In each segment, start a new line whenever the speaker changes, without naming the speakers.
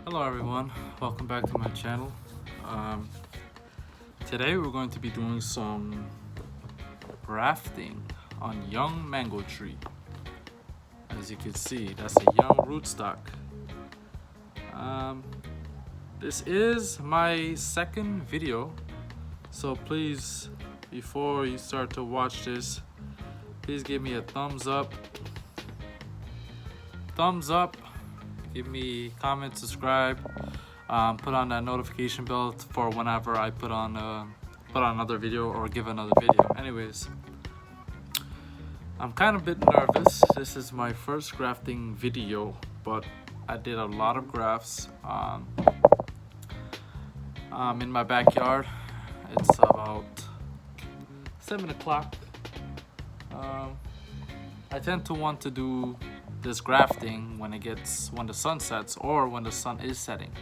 Hello everyone, welcome back to my channel. Today we're going to be doing some grafting on young mango tree. As you can see, that's a young rootstock. This is my second video, so please, before you start to watch this, please give me a thumbs up, give me comment, subscribe, put on that notification bell for whenever I put on another video or give another video. Anyways, I'm kind of a bit nervous. This is my first grafting video, but I did a lot of grafts in my backyard. It's about 7 o'clock. I tend to want to do this grafting when the sun sets or when the sun is setting,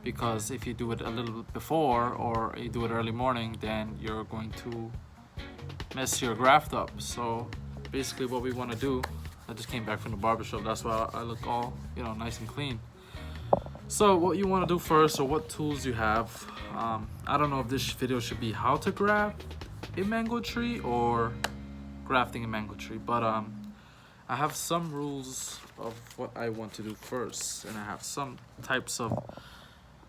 because if you do it a little bit before or you do it early morning, then you're going to mess your graft up. So basically what we want to do, I just came back from the barbershop, that's why I look all nice and clean. So what you want to do first, or what tools you have, I don't know if this video should be how to graft a mango tree or grafting a mango tree, but I have some rules of what I want to do first, and I have some types of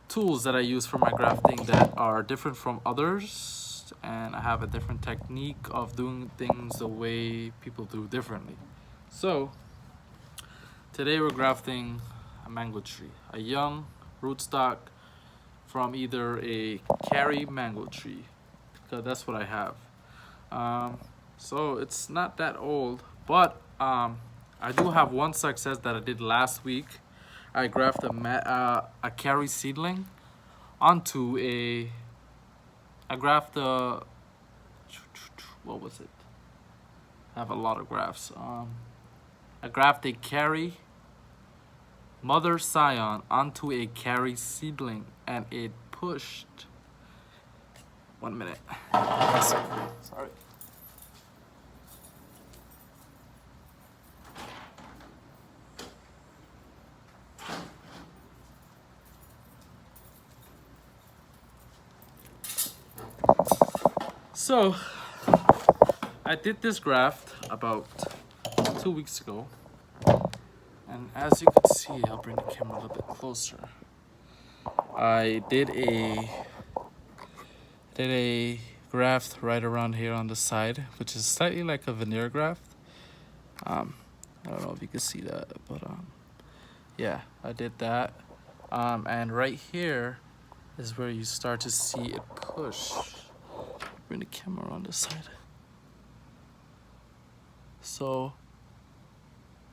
tools that I use for my grafting that are different from others, and I have a different technique of doing things the way people do differently. So today we're grafting a mango tree, a young rootstock from either a carry mango tree, because that's what I have. So it's not that old, but I do have one success that I did last week. I grafted a carry seedling onto what was it? I have a lot of grafts. I grafted a carry mother scion onto a carry seedling, and it pushed. 1 minute. Sorry. So I did this graft about 2 weeks ago, and as you can see, I'll bring the camera a little bit closer. I did a graft right around here on the side, which is slightly like a veneer graft. I don't know if you can see that, but yeah, I did that. And right here is where you start to see it push. Bring the camera on this side. So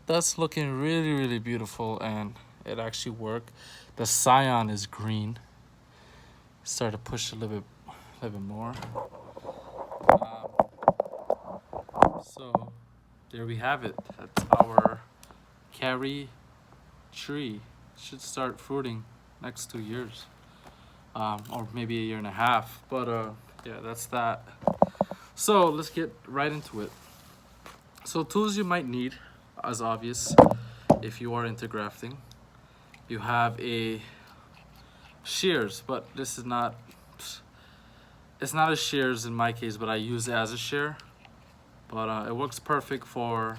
that's looking really, really beautiful, and it actually worked. The scion is green. Start to push a little bit more. So there we have it. That's our carry tree. Should start fruiting next 2 years, or maybe a year and a half. But yeah, that's that. So let's get right into it. So tools you might need, as obvious, if you are into grafting. You have a shears, but this is not, it's not a shears in my case, but I use it as a shear. But it works perfect for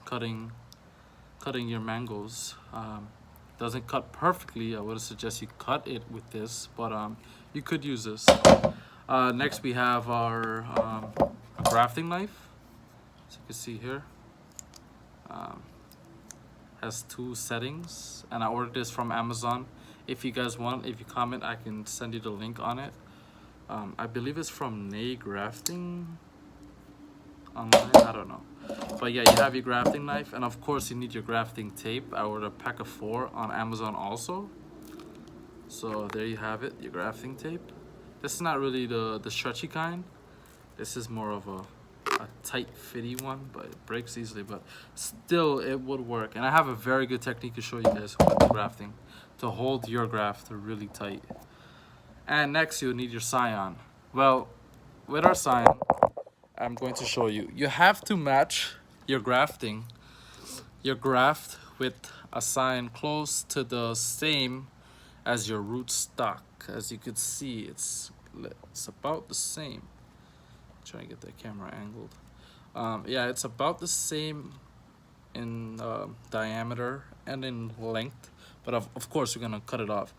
cutting your mangoes. Doesn't cut perfectly. I would suggest you cut it with this, but you could use this. Next we have our grafting knife, as you can see here. Has 2 settings, and I ordered this from Amazon. If you guys want, if you comment, I can send you the link on it. I believe it's from Nay Grafting online, I don't know. But yeah, you have your grafting knife, and of course you need your grafting tape. I ordered a pack of 4 on Amazon also. So there you have it, your grafting tape. This is not really the stretchy kind. This is more of a tight fitty one, but it breaks easily, but still it would work. And I have a very good technique to show you guys with grafting to hold your graft really tight. And next you'll need your scion. Well, with our scion, I'm going to show you. You have to match your graft with a sign close to the same as your rootstock. As you could see, it's about the same. Try to get that camera angled. Yeah, it's about the same in diameter and in length, but of course we're gonna cut it off.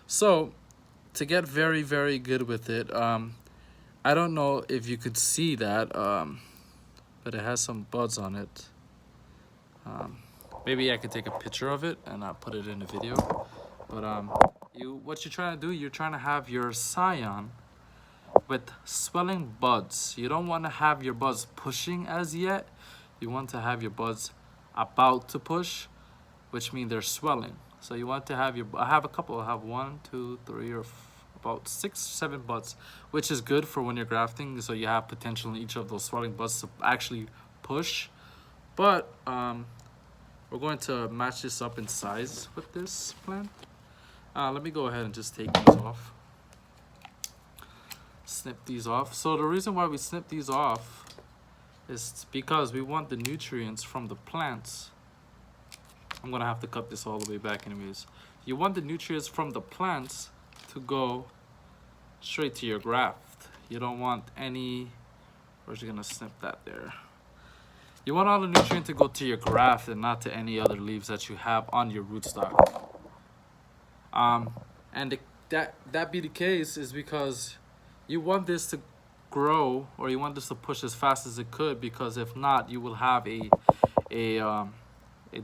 So to get very, very good with it, I don't know if you could see that, but it has some buds on it. Maybe I could take a picture of it and I'll put it in the video. But what you're trying to do, you're trying to have your scion with swelling buds. You don't want to have your buds pushing as yet. You want to have your buds about to push, which means they're swelling. So you want to have I have a couple. I have 1, 2, 3, or about 6, 7 buds, which is good for when you're grafting. So you have potential in each of those swelling buds to actually push. But we're going to match this up in size with this plant. Let me go ahead and just take these off. Snip these off. So the reason why we snip these off is because we want the nutrients from the plants. I'm gonna have to cut this all the way back anyways. You want the nutrients from the plants to go straight to your graft. You don't want any, we're just gonna snip that there. You want all the nutrient to go to your graft and not to any other leaves that you have on your rootstock. And that be the case is because you want this to grow, or you want this to push as fast as it could, because if not, you will have a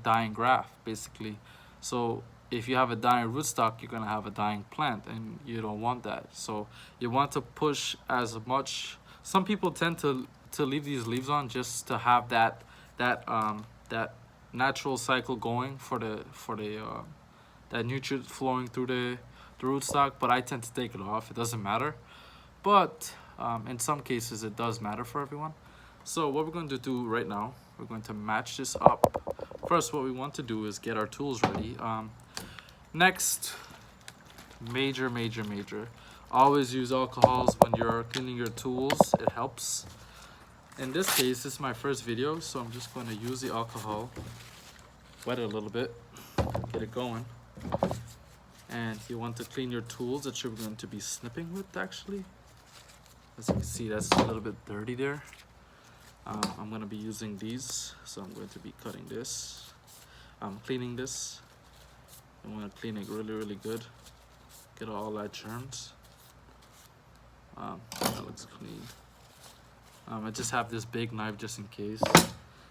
dying graft basically. So if you have a dying rootstock, you're gonna have a dying plant, and you don't want that. So you want to push as much. Some people tend to leave these leaves on just to have that natural cycle going for the that nutrient flowing through the rootstock, but I tend to take it off. It doesn't matter, but in some cases it does matter for everyone. So what we're going to do right now, we're going to match this up. First, what we want to do is get our tools ready. Next, major, always use alcohols when you're cleaning your tools. It helps. In this case, this is my first video, so I'm just going to use the alcohol, wet it a little bit, get it going. And you want to clean your tools that you're going to be snipping with, actually. As you can see, that's a little bit dirty there. I'm going to be using these, so I'm going to be cutting this. I'm cleaning this. I want to clean it really good. Get all that germs. That looks clean. I just have this big knife just in case.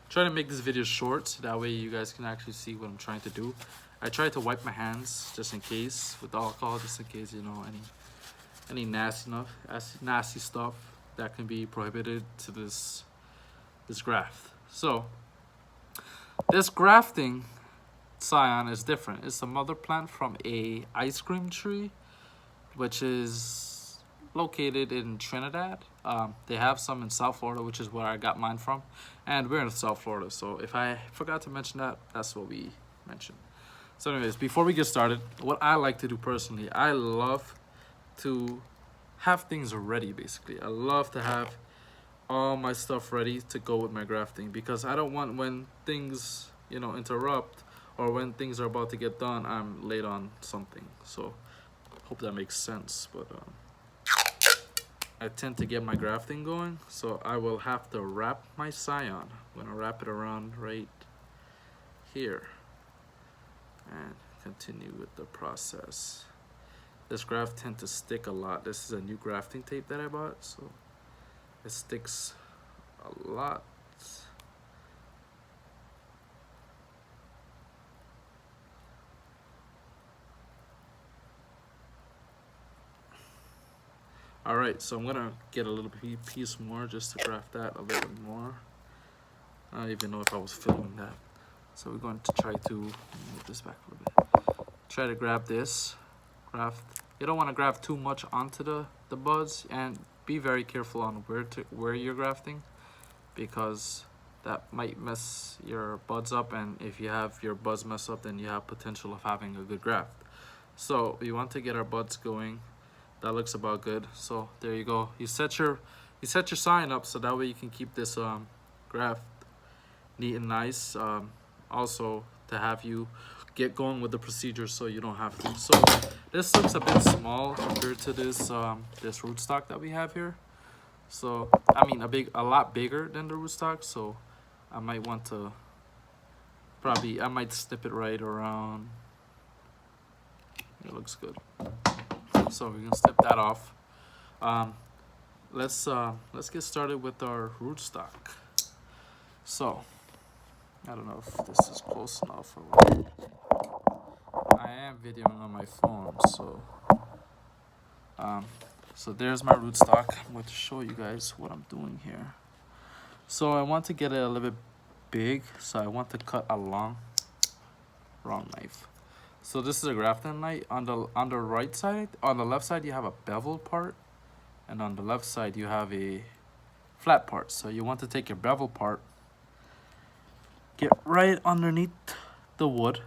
Try to make this video short, that way you guys can actually see what I'm trying to do. I try to wipe my hands just in case with alcohol, just in case, you know, any nasty stuff that can be prohibited to this graft. So this grafting scion is different. It's a mother plant from a ice cream tree, which is located in Trinidad. They have some in South Florida, which is where I got mine from, and we're in South Florida. So if I forgot to mention that, that's what we mentioned. So anyways, before we get started, what I like to do personally, I love to have things ready. Basically, I love to have all my stuff ready to go with my grafting, because I don't want, when things, you know, interrupt, or when things are about to get done, I'm late on something. So hope that makes sense. But I tend to get my grafting going, so I will have to wrap my scion. I'm gonna wrap it around right here and continue with the process. This graft tends to stick a lot. This is a new grafting tape that I bought, so it sticks a lot. All right, so I'm gonna get a little piece more just to graft that a little bit more. I don't even know if I was filming that. So we're going to try to move this back a little bit. Try to grab this graft. You don't want to graft too much onto the buds, and be very careful on where you're grafting, because that might mess your buds up, and if you have your buds mess up, then you have potential of having a good graft. So we want to get our buds going. That looks about good. So there you go. You set your sign up so that way you can keep this graft neat and nice. Also to have you get going with the procedure so you don't have to. So this looks a bit small compared to this this rootstock that we have here. So I mean a lot bigger than the rootstock. So I might want to I might snip it right around. It looks good. So we're gonna snip that off. Let's get started with our rootstock. So I don't know if this is close enough or what. I am videoing on my phone, so there's my rootstock. I'm going to show you guys what I'm doing here. So I want to get it a little bit big, so I want to cut a wrong knife. So this is a grafting knife. On the right side, on the left side you have a bevel part, and on the left side you have a flat part. So you want to take your bevel part, get right underneath the wood,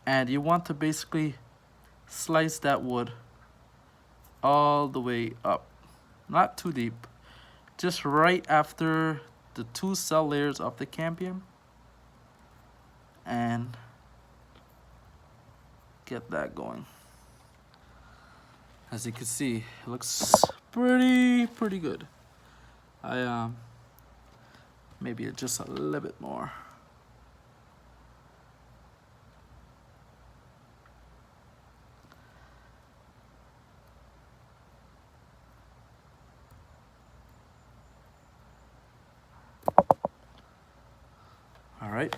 and you want to basically slice that wood all the way up, not too deep, just right after the 2 cell layers of the cambium, and get that going. As you can see, it looks pretty good. I maybe just a little bit more. All right.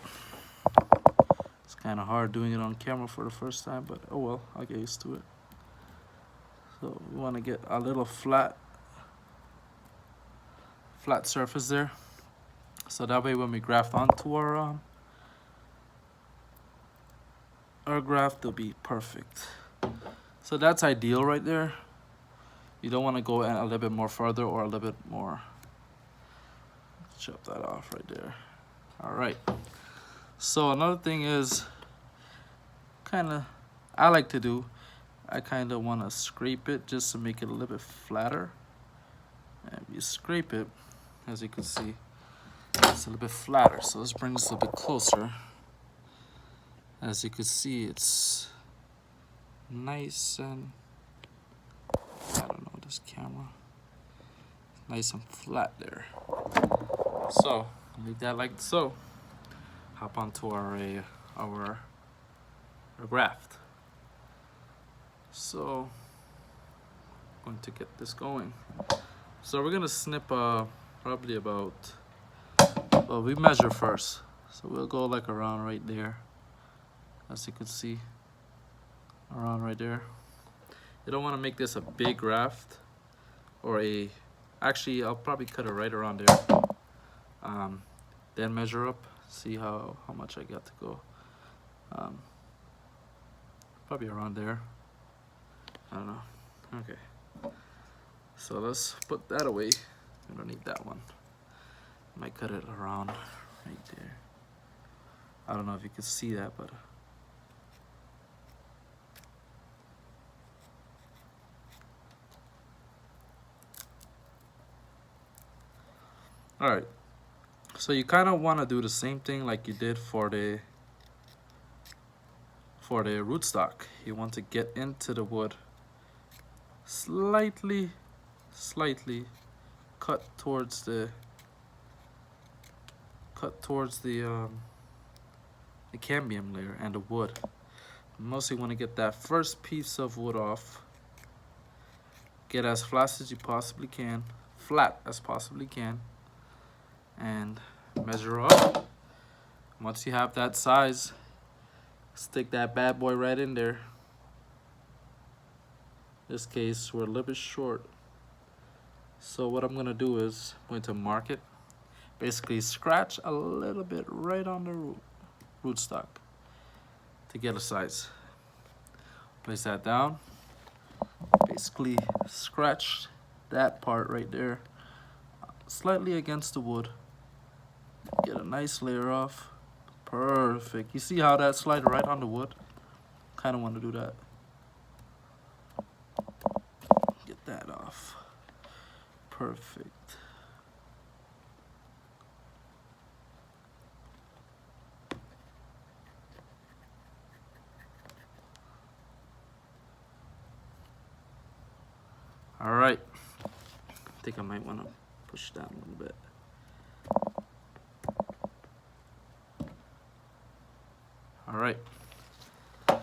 It's kind of hard doing it on camera for the first time, but oh well, I'll get used to it. So we want to get a little flat surface there, so that way when we graft onto our graft, it'll be perfect. So that's ideal right there. You don't want to go a little bit more further or a little bit more. Chop that off right there. All right. So another thing is, I like to do, I kind of want to scrape it just to make it a little bit flatter. And you scrape it, as you can see, it's a little bit flatter. So let's bring this a little bit closer. As you can see, it's nice and, I don't know, this camera, nice and flat there. So leave that like so. Hop onto our graft. So I'm going to get this going. So we're gonna snip probably about, well, we measure first, so we'll go like around right there, as you can see, around right there. You don't want to make this a big graft, or actually I'll probably cut it right around there, then measure up, see how much I got to go. Probably around there, I don't know. Okay, so let's put that away. We don't need that one. Might cut it around right there. I don't know if you can see that, but all right. So you kind of want to do the same thing like you did for the rootstock. You want to get into the wood, slightly cut towards the cambium layer and the wood. Mostly want to get that first piece of wood off. Get as flat as you possibly can, and measure up. Once you have that size, stick that bad boy right in there. In this case, we're a little bit short. So what I'm gonna do is I'm going to mark it. Basically scratch a little bit right on the rootstock to get a size. Place that down. Basically scratch that part right there, slightly against the wood. Get a nice layer off. Perfect. You see how that slid right on the wood? Kind of want to do that. Get that off. Perfect. All right, I think I might want to push down a little bit. All right, that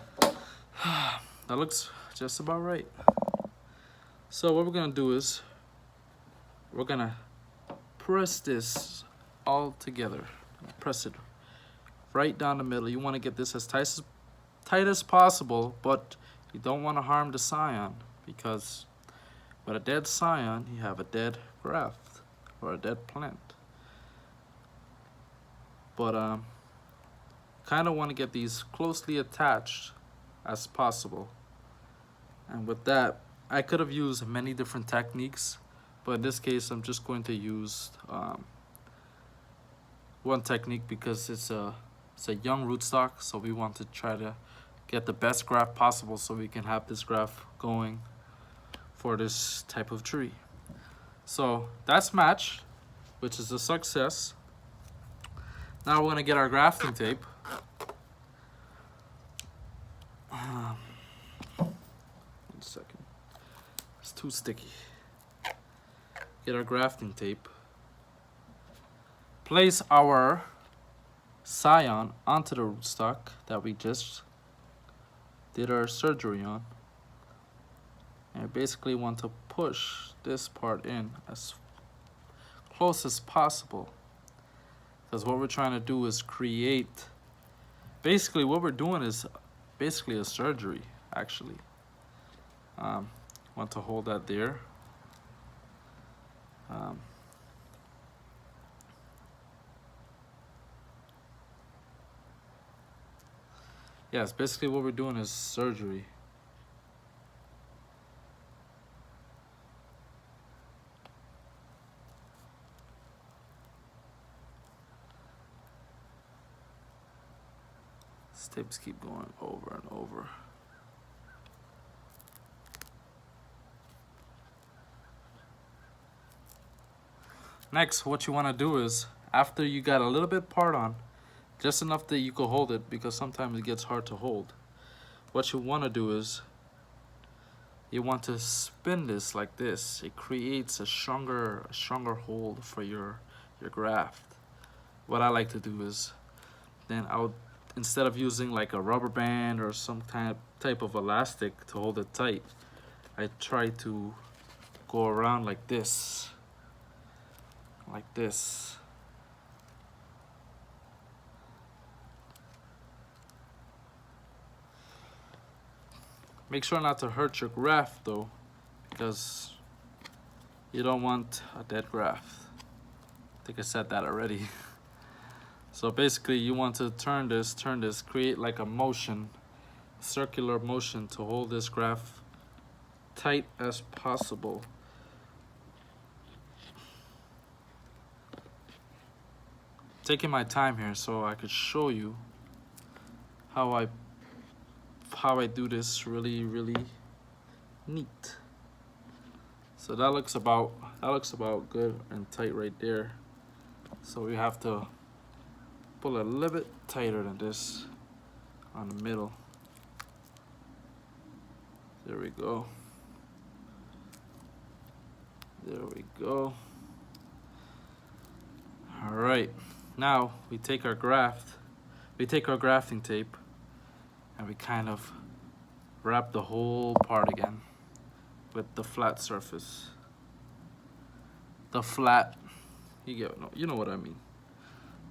looks just about right. So what we're gonna do is we're gonna press this all together. Press it right down the middle. You want to get this as tight as possible, but you don't want to harm the scion, because with a dead scion you have a dead graft or a dead plant. But kind of want to get these closely attached as possible. And with that, I could have used many different techniques, but in this case I'm just going to use one technique because it's a young rootstock, so we want to try to get the best graft possible so we can have this graft going for this type of tree. So that's matched, which is a success. Now we're gonna get our grafting tape. One second, it's too sticky. Get our grafting tape. Place our scion onto the rootstock that we just did our surgery on. And I basically want to push this part in as close as possible, because what we're trying to do is create, basically what we're doing is basically a surgery actually. Want to hold that there. Yes, basically what we're doing is surgery. These tapes keep going over and over. Next, what you want to do is, after you got a little bit part on, just enough that you can hold it, because sometimes it gets hard to hold. What you want to do is you want to spin this like this. It creates a stronger hold for your graft. What I like to do is, then I'll, instead of using like a rubber band or some type of elastic to hold it tight, I try to go around like this. Like this. Make sure not to hurt your graft though, because you don't want a dead graft. I think I said that already. So basically you want to turn this, create like a motion, circular motion to hold this graft tight as possible. Taking my time here so I could show you how I do this really neat. So that looks about good and tight right there. So we have to pull a little bit tighter than this on the middle. There we go. There we go. All right. Now we take our grafting tape, and we kind of wrap the whole part again with the flat surface. The flat, you know what I mean.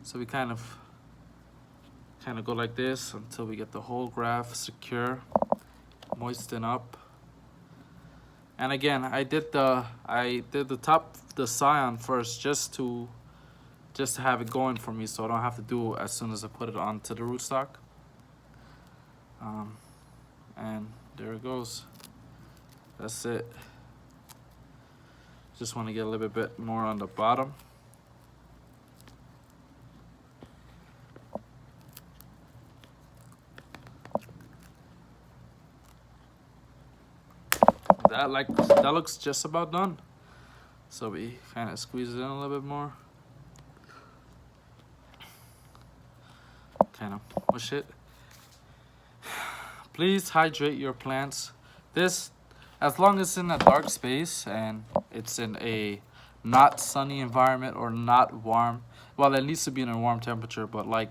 So we kind of go like this until we get the whole graft secure, moisten up. And again, I did the top, the scion first, just to have it going for me, so I don't have to do it as soon as I put it onto the rootstock. And there it goes. That's it. Just want to get a little bit more on the bottom. That looks just about done. So we kind of squeeze it in a little bit more. Kind of push it. Please hydrate your plants. This As long as it's in a dark space and it's in a not sunny environment or not warm. Well, it needs to be in a warm temperature, but like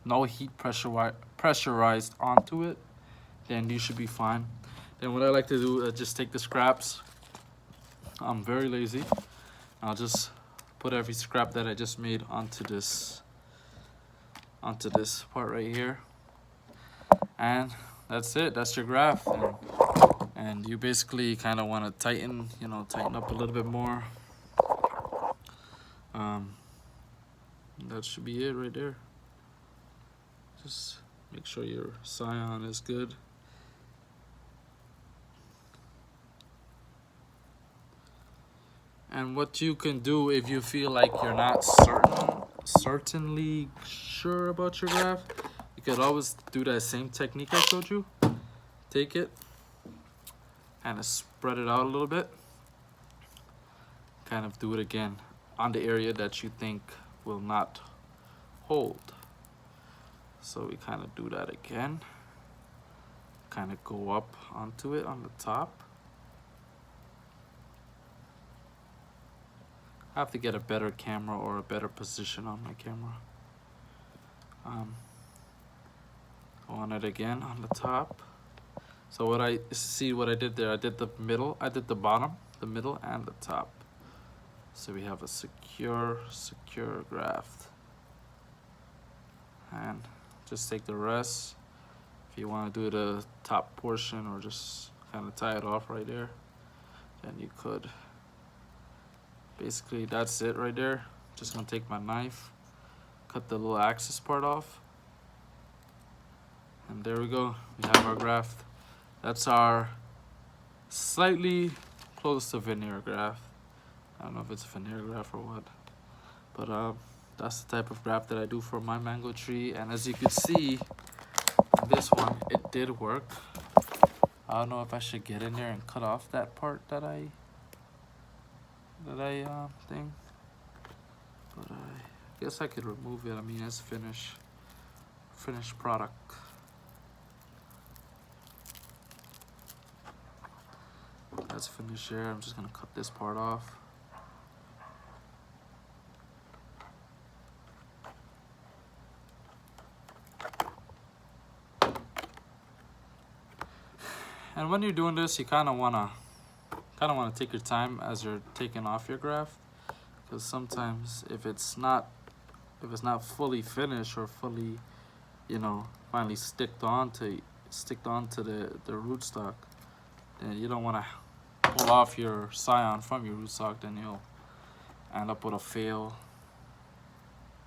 no heat pressurized onto it, then you should be fine. Then what I like to do is just take the scraps. I'm very lazy. I'll just put every scrap that I just made onto this part right here, and that's it. That's your graft. And you basically kind of want to tighten up a little bit more. That should be it right there. Just make sure your scion is good. And what you can do if you feel like you're not certainly sure about your graft, you could always do that same technique I showed you. Take it and spread it out a little bit. Kind of do it again on the area that you think will not hold. So we kind of do that again. Kind of go up onto it on the top. I have to get a better camera or a better position on my camera. Go on it again on the top. So what I did there, I did the middle, I did the bottom, the middle, and the top. So we have a secure graft. And just take the rest. If you want to do the top portion or just kind of tie it off right there, then you could. Basically, that's it right there. Just gonna take my knife, cut the little axis part off, and there we go. We have our graft. That's our slightly close to veneer graft. I don't know if it's veneer graft or what, but that's the type of graft that I do for my mango tree. And as you can see, this one, it did work. I don't know if I should get in there and cut off that part that I thing, but I guess I could remove it. I mean, it's finished product. That's finished here. I'm just gonna cut this part off. And when you're doing this, you kind of wanna take your time as you're taking off your graft, because sometimes if it's not fully finished or fully, finally sticked onto the rootstock, then you don't want to pull off your scion from your rootstock. Then you'll end up with a fail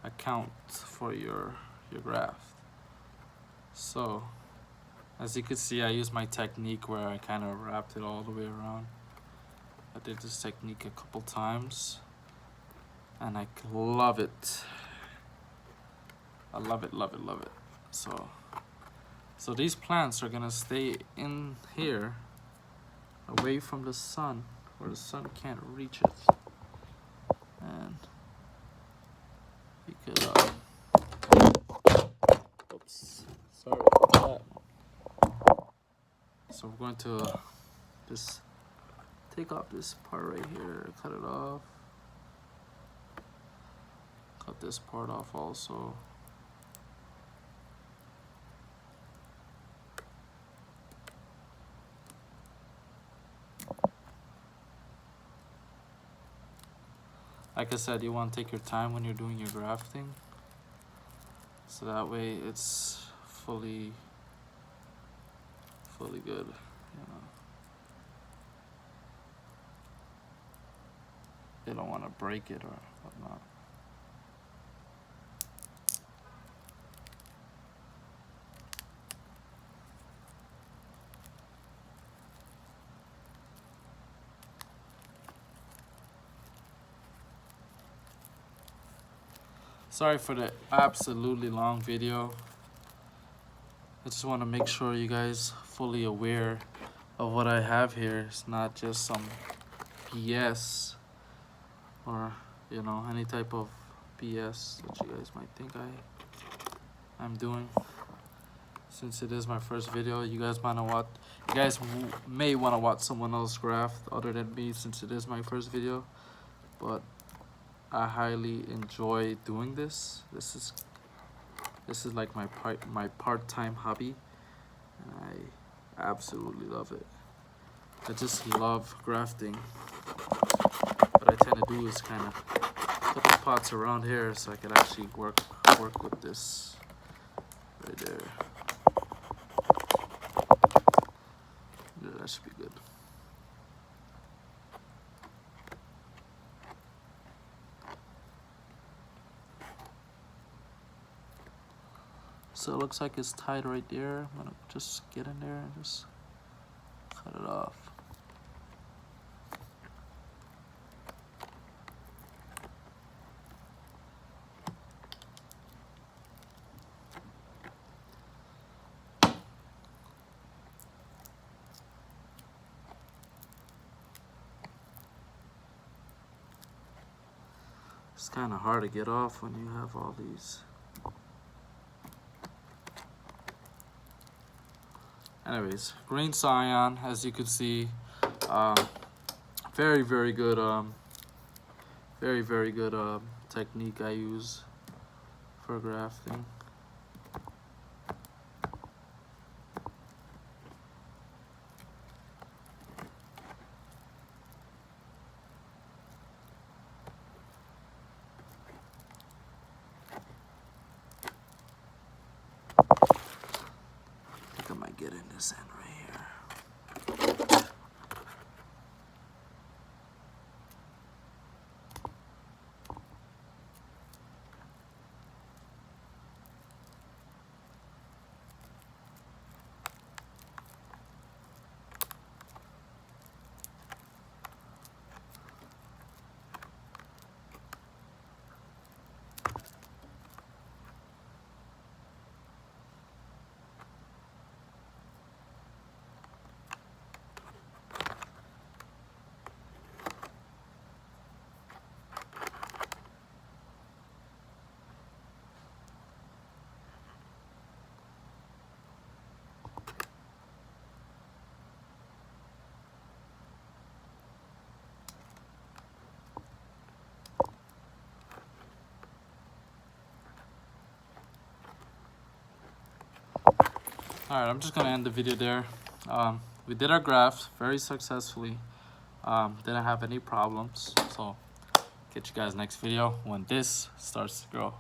account for your graft. So as you can see, I used my technique where I kind of wrapped it all the way around. I did this technique a couple times, and I love it. I love it, love it, love it. So these plants are gonna stay in here, away from the sun, where the sun can't reach it. And you could, oops, sorry about that. So we're going to just take off this part right here, cut it off. Cut this part off also. Like I said, you want to take your time when you're doing your grafting, so that way it's fully good, You don't want to break it or whatnot. Sorry for the absolutely long video. I just want to make sure you guys fully aware of what I have here. It's not just some BS or any type of BS that you guys might think I'm doing. since it is my first video, you guys may want to watch someone else graft other than me, since it is my first video. But I highly enjoy doing this. This is like my part-time hobby, and I absolutely love it. I just love grafting. What I tend to do is kind of put the pots around here so I can actually work with this right there. Yeah, that should be good. So it looks like it's tied right there. I'm gonna just get in there and just cut it off. It's kind of hard to get off when you have all these. Anyways, green cyan, as you can see, very good, very good technique I use for grafting. I think I might get in this end right here. Alright, I'm just gonna end the video there. We did our graft very successfully. Didn't have any problems. So, catch you guys next video when this starts to grow.